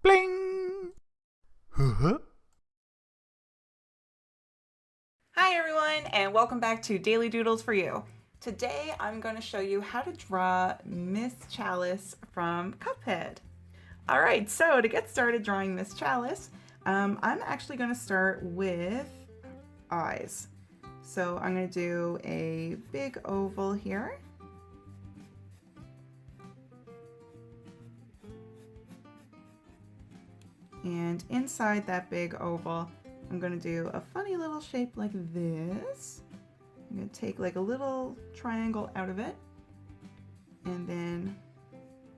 Bling! Huh? Hi everyone, and welcome back to Daily Doodles for You. Today I'm going to show you how to draw Miss Chalice from Cuphead. Alright, so to get started drawing Miss Chalice, I'm actually going to start with eyes. So I'm going to do a big oval here. And inside that big oval, I'm going to do a funny little shape like this. I'm going to take like a little triangle out of it and then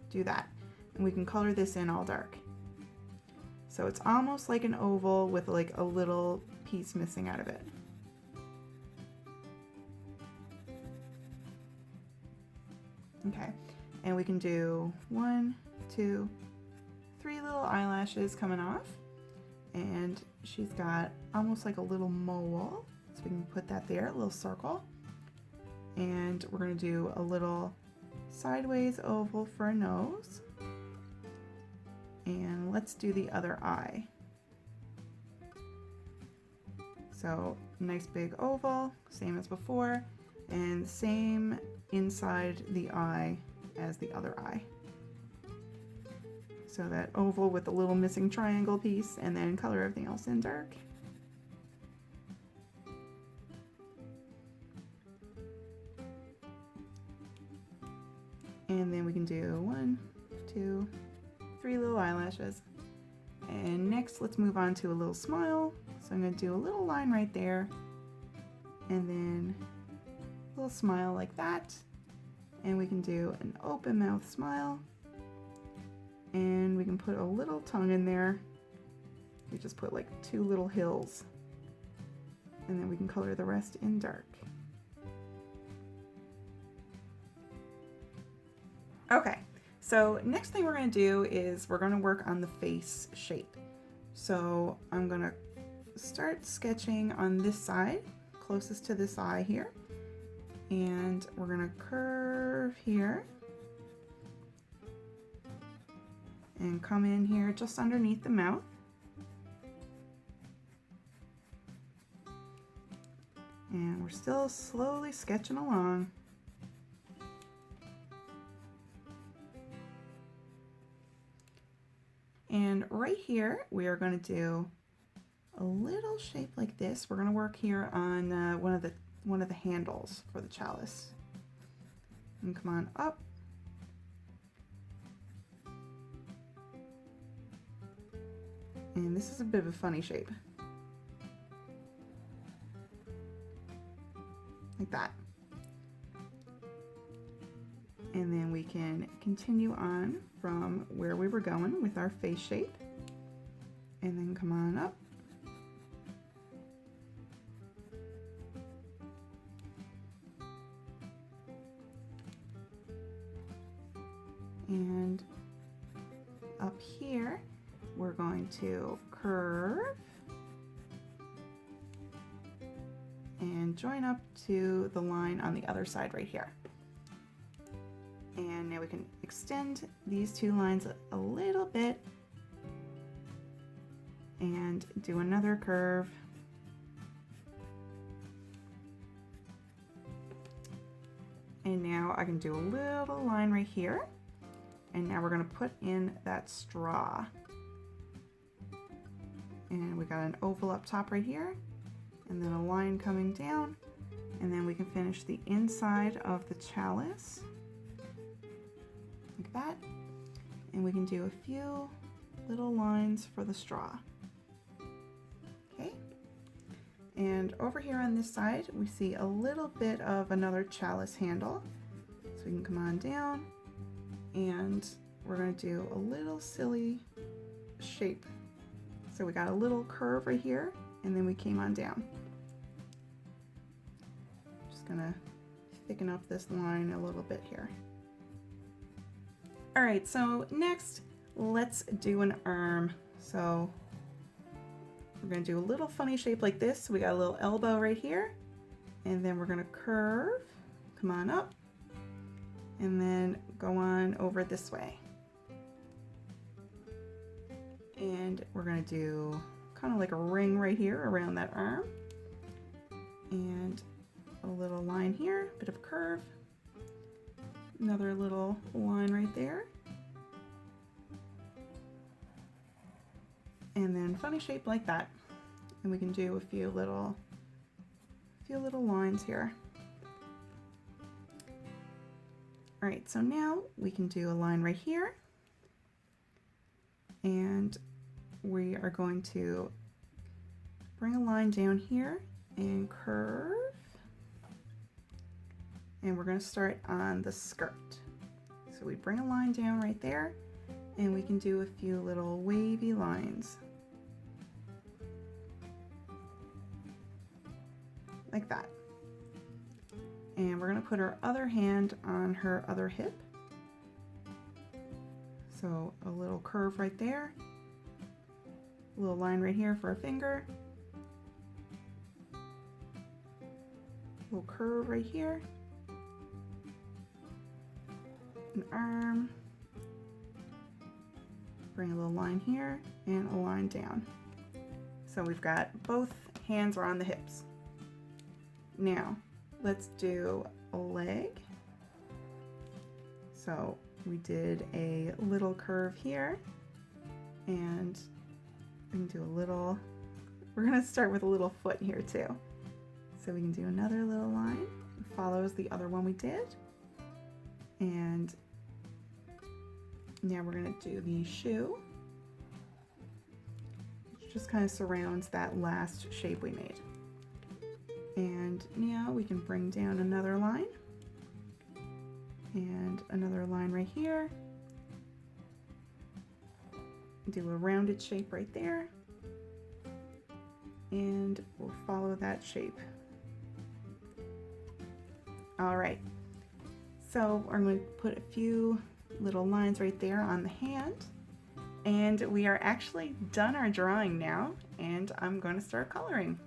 do that. And we can color this in all dark. So it's almost like an oval with like a little piece missing out of it. Okay, and we can do 1, 2, 3 little eyelashes coming off. And she's got almost like a little mole. So we can put that there, a little circle. And we're going to do a little sideways oval for a nose. And let's do the other eye. So nice big oval, same as before, and same inside the eye as the other eye. So that oval with the little missing triangle piece, and then color everything else in dark. And then we can do 1, 2, 3 little eyelashes. And next, let's move on to a little smile. So I'm going to do a little line right there, and then a little smile like that. And we can do an open mouth smile. And we can put a little tongue in there. We just put like 2 little hills. And then we can color the rest in dark. Okay, so next thing we're going to do is we're going to work on the face shape. So I'm going to start sketching on this side, closest to this eye here. And we're going to curve here. And come in here just underneath the mouth. And we're still slowly sketching along. And right here, we are going to do a little shape like this. We're going to work here on one of the handles for the chalice. And come on up. And this is a bit of a funny shape. Like that. And then we can continue on from where we were going with our face shape. And then come on up. And up here, we're going to curve and join up to the line on the other side right here. And now we can extend these 2 lines a little bit and do another curve. And now I can do a little line right here. And now we're going to put in that straw. And we got an oval up top right here, and then a line coming down, and then we can finish the inside of the chalice like that. And we can do a few little lines for the straw. Okay. And over here on this side, we see a little bit of another chalice handle. So we can come on down, and we're going to do a little silly shape. So we got a little curve right here, and then we came on down. Just gonna thicken up this line a little bit here. All right, so next, let's do an arm. So we're gonna do a little funny shape like this. We got a little elbow right here, and then we're gonna curve, come on up, and then go on over this way. And we're going to do kind of like a ring right here around that arm. And a little line here, bit of a curve. Another little line right there. And then funny shape like that. And we can do a few little lines here. All right, so now we can do a line right here. And we are going to bring a line down here and curve. And we're going to start on the skirt. So we bring a line down right there, and we can do a few little wavy lines. Like that. And we're going to put our other hand on her other hip. So a little curve right there. A little line right here for a finger. A little curve right here. An arm. Bring a little line here and a line down. So we've got both hands are on the hips. Now let's do a leg. So we did a little curve here, and we can do a little, we're going to start with a little foot here too. So we can do another little line, it follows the other one we did. And now we're going to do the shoe, which just kind of surrounds that last shape we made. And now we can bring down another line and another line right here. Do a rounded shape right there. And we'll follow that shape. All right. So I'm going to put a few little lines right there on the hand. And we are actually done our drawing now, and I'm going to start coloring.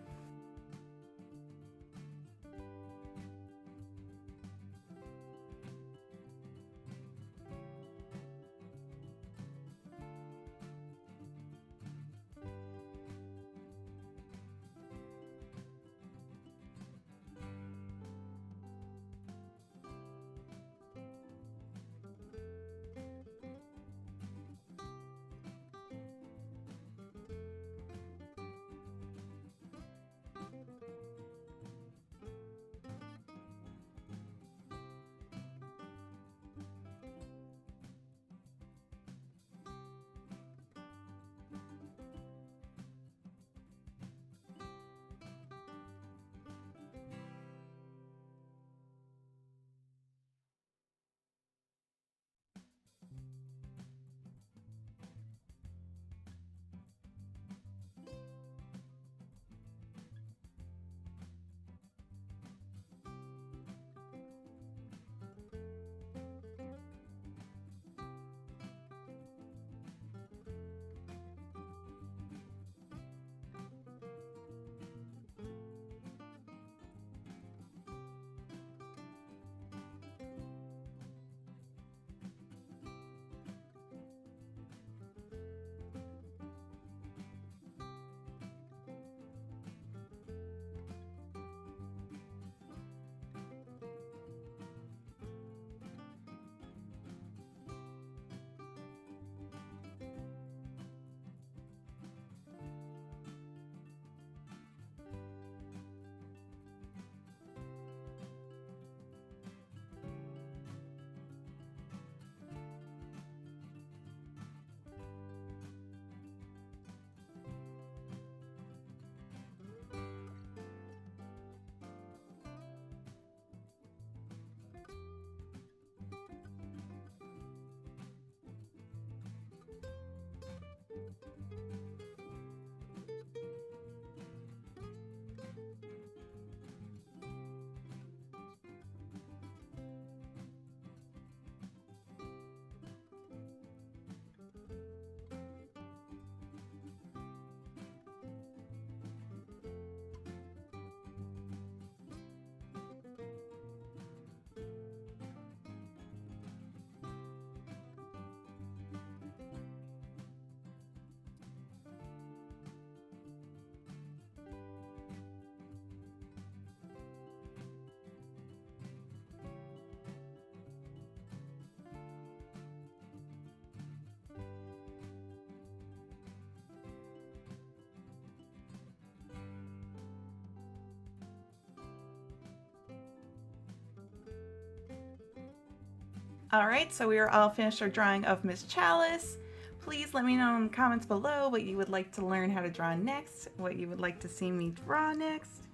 Alright, so we are all finished our drawing of Miss Chalice. Please let me know in the comments below what you would like to learn how to draw next, what you would like to see me draw next.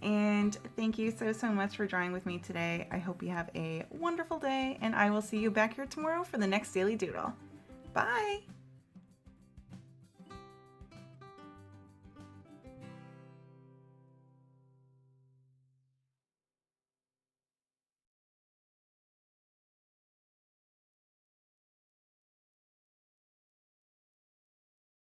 And thank you so much for drawing with me today. I hope you have a wonderful day, and I will see you back here tomorrow for the next Daily Doodle. Bye!